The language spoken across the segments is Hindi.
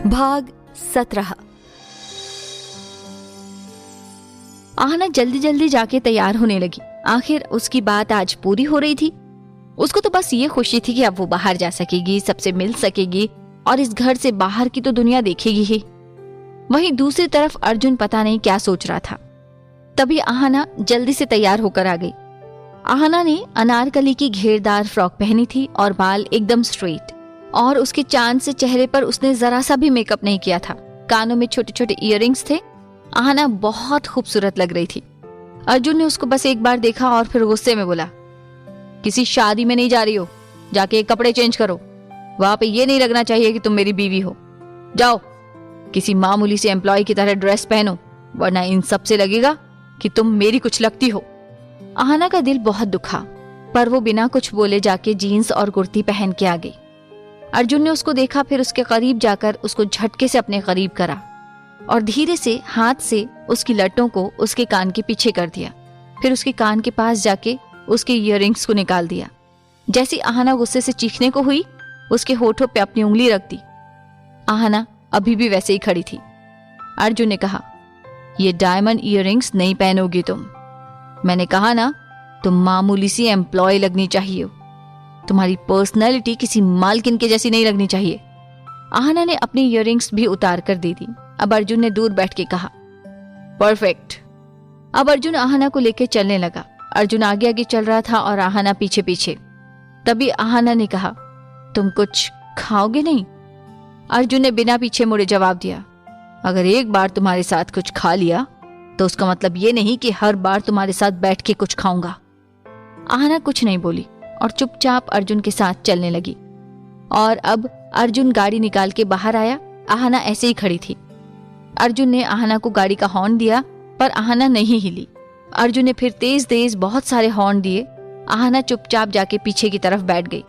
भाग 17। आहना जल्दी जल्दी जाके तैयार होने लगी। आखिर उसकी बात आज पूरी हो रही थी। उसको तो बस ये खुशी थी कि अब वो बाहर जा सकेगी, सबसे मिल सकेगी और इस घर से बाहर की तो दुनिया देखेगी ही। वहीं दूसरी तरफ अर्जुन पता नहीं क्या सोच रहा था। तभी आहना जल्दी से तैयार होकर आ गई। आहना ने अनारकली की घेरदार फ्रॉक पहनी थी और बाल एकदम स्ट्रेट, और उसके चांद से चेहरे पर उसने जरा सा भी मेकअप नहीं किया था। कानों में छोटे छोटे इयररिंग्स थे। आहना बहुत खूबसूरत लग रही थी। अर्जुन ने उसको बस एक बार देखा और फिर गुस्से में बोला, किसी शादी में नहीं जा रही हो, जाके कपड़े चेंज करो। वहां पे ये नहीं लगना चाहिए कि तुम मेरी बीवी हो। जाओ, किसी मामूली से एम्प्लॉय की तरह ड्रेस पहनो, वरना इन सब से लगेगा कि तुम मेरी कुछ लगती हो। आहना का दिल बहुत दुखा, पर वो बिना कुछ बोले जाके जीन्स और कुर्ती पहन के आ गई। अर्जुन ने उसको देखा, फिर उसके करीब जाकर उसको झटके से अपने करीब करा और धीरे से हाथ से उसकी लटों को उसके कान के पीछे कर दिया। फिर उसके कान के पास जाके उसके इयररिंग्स को निकाल दिया। जैसी आहना गुस्से से चीखने को हुई, उसके होठों पे अपनी उंगली रख दी। आहना अभी भी वैसे ही खड़ी थी। अर्जुन ने कहा, ये डायमंड इयररिंग्स नहीं पहनोगी तुम। मैंने कहा ना, तुम मामूली सी एम्प्लॉय लगनी चाहिए हो। तुम्हारी पर्सनैलिटी किसी मालकिन के जैसी नहीं लगनी चाहिए। आहना ने अपनी इयररिंग्स भी उतार कर दे दी। अब अर्जुन ने दूर बैठ के कहा, परफेक्ट। अब अर्जुन आहना को लेकर चलने लगा। अर्जुन आगे आगे चल रहा था और आहना पीछे पीछे। तभी आहना ने कहा, तुम कुछ खाओगे नहीं? अर्जुन ने बिना पीछे मुड़े जवाब दिया, अगर एक बार तुम्हारे साथ कुछ खा लिया तो उसका मतलब ये नहीं कि हर बार तुम्हारे साथ बैठ के कुछ खाऊंगा। आहना कुछ नहीं बोली और चुपचाप अर्जुन के साथ चलने लगी। और अब अर्जुन गाड़ी निकाल के बाहर आया। आहना ऐसे ही खड़ी थी। अर्जुन ने आहना को गाड़ी का हॉर्न दिया, पर आहना नहीं हिली। अर्जुन ने फिर तेज तेज बहुत सारे हॉर्न दिए। आहना चुपचाप जाके पीछे की तरफ बैठ गई।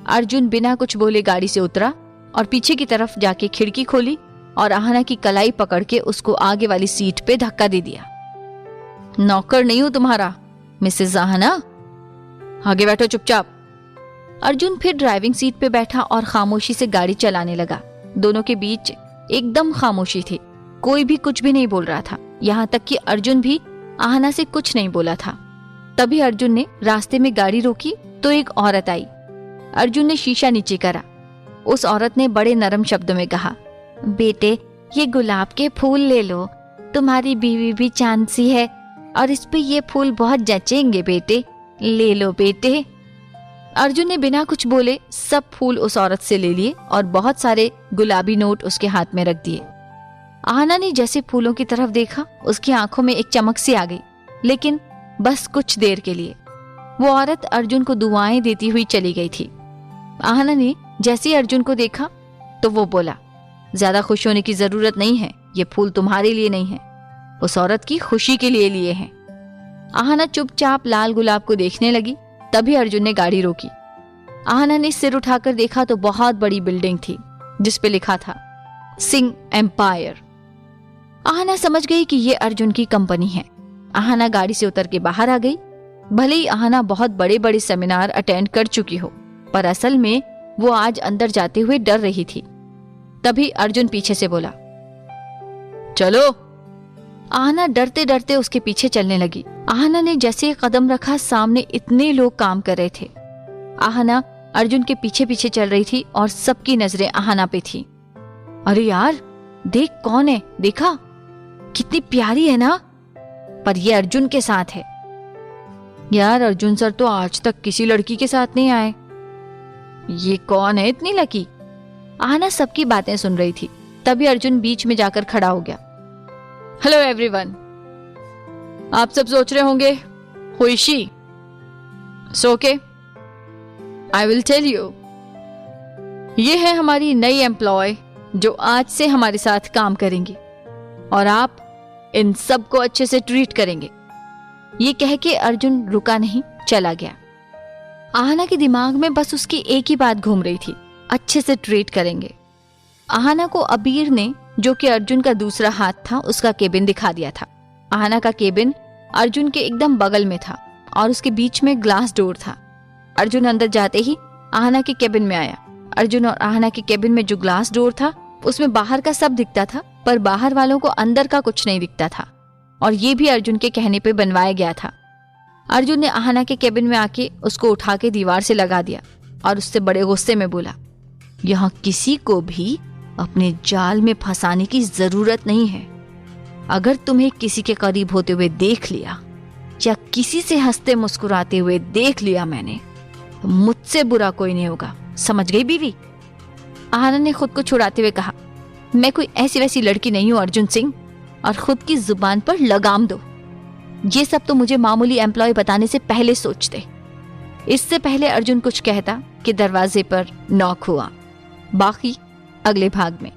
अर्जुन बिना कुछ बोले गाड़ी से उतरा और पीछे की तरफ जाके खिड़की खोली और आहना की कलाई पकड़ के उसको आगे वाली सीट पे धक्का दे दिया। नौकर नहीं हूं तुम्हारा, मिसेस आहना, आगे बैठो चुपचाप। अर्जुन फिर ड्राइविंग सीट पे बैठा और खामोशी से गाड़ी चलाने लगा। दोनों के बीच एकदम खामोशी थी। कोई भी कुछ भी नहीं बोल रहा था, यहाँ तक कि अर्जुन भी आहना से कुछ नहीं बोला था। तभी अर्जुन ने रास्ते में गाड़ी रोकी तो एक औरत आई। अर्जुन ने शीशा नीचे करा। उस औरत ने बड़े नरम शब्दों में कहा, बेटे, ये गुलाब के फूल ले लो। तुम्हारी बीवी भी चांद सी है और इस पे ये फूल बहुत जचेंगे बेटे, ले लो बेटे। अर्जुन ने बिना कुछ बोले सब फूल उस औरत से ले लिए और बहुत सारे गुलाबी नोट उसके हाथ में रख दिए। आहना ने जैसे फूलों की तरफ देखा, उसकी आंखों में एक चमक सी आ गई, लेकिन बस कुछ देर के लिए। वो औरत अर्जुन को दुआएं देती हुई चली गई थी। आहना ने जैसे ही अर्जुन को देखा तो वो बोला, ज्यादा खुश होने की जरूरत नहीं है, ये फूल तुम्हारे लिए नहीं है, उस औरत की खुशी के लिए लिए हैं। आहना चुपचाप लाल गुलाब को देखने लगी। तभी अर्जुन ने गाड़ी रोकी। आहना ने सिर उठाकर देखा तो बहुत बड़ी बिल्डिंग थी जिस पे लिखा था सिंह एम्पायर। आहना समझ गई कि ये अर्जुन की कंपनी है। आहना गाड़ी से उतर के बाहर आ गई। भले ही आहना बहुत बड़े बड़े सेमिनार अटेंड कर चुकी हो, पर असल में वो आज अंदर जाते हुए डर रही थी। तभी अर्जुन पीछे से बोला, चलो। आहना डरते डरते उसके पीछे चलने लगी। आहना ने जैसे कदम रखा, सामने इतने लोग काम कर रहे थे। आहना अर्जुन के पीछे पीछे चल रही थी और सबकी नजरें आहना पे थी। अरे यार, देख कौन है, देखा कितनी प्यारी है ना, पर ये अर्जुन के साथ है। यार, अर्जुन सर तो आज तक किसी लड़की के साथ नहीं आए। ये कौन है इतनी लकी? आहना सबकी बातें सुन रही थी। तभी अर्जुन बीच में जाकर खड़ा हो गया। Hello everyone. आप सब सोच रहे होंगे, who is she? So okay, I will tell you. ये है हमारी नई एम्प्लॉय जो आज से हमारे साथ काम करेंगी और आप इन सबको अच्छे से ट्रीट करेंगे। ये कह के अर्जुन रुका नहीं, चला गया। आहना के दिमाग में बस उसकी एक ही बात घूम रही थी, अच्छे से ट्रीट करेंगे। आहना को अबीर ने, जो कि अर्जुन का दूसरा हाथ था, उसका केबिन दिखा दिया था। आहना का केबिन अर्जुन के एकदम बगल में था और उसके बीच में ग्लास डोर था। अर्जुन अंदर जाते ही आहना के केबिन में आया। अर्जुन और आहना के केबिन में जो ग्लास डोर था उसमें बाहर का सब दिखता था, पर बाहर वालों को अंदर का कुछ नहीं दिखता था। और ये भी अर्जुन के कहने पे बनवाया गया था। अर्जुन ने आहना के केबिन में आके उसको उठा के दीवार से लगा दिया और उससे बड़े गुस्से में बोला, यहाँ किसी को भी अपने जाल में फंसाने की जरूरत नहीं है। अगर तुम्हें किसी के करीब होते हुए देख लिया या किसी से हंसते मुस्कुराते हुए देख लिया मैंने, तो मुझसे बुरा कोई नहीं होगा, समझ गई बीवी? आहना ने खुद को छुड़ाते हुए कहा, मैं कोई ऐसी वैसी लड़की नहीं हूं अर्जुन सिंह, और खुद की जुबान पर लगाम दो। ये सब तो मुझे मामूली एम्प्लॉय बताने से पहले सोचते। इससे पहले अर्जुन कुछ कहता कि दरवाजे पर नॉक हुआ। बाकी अगले भाग में।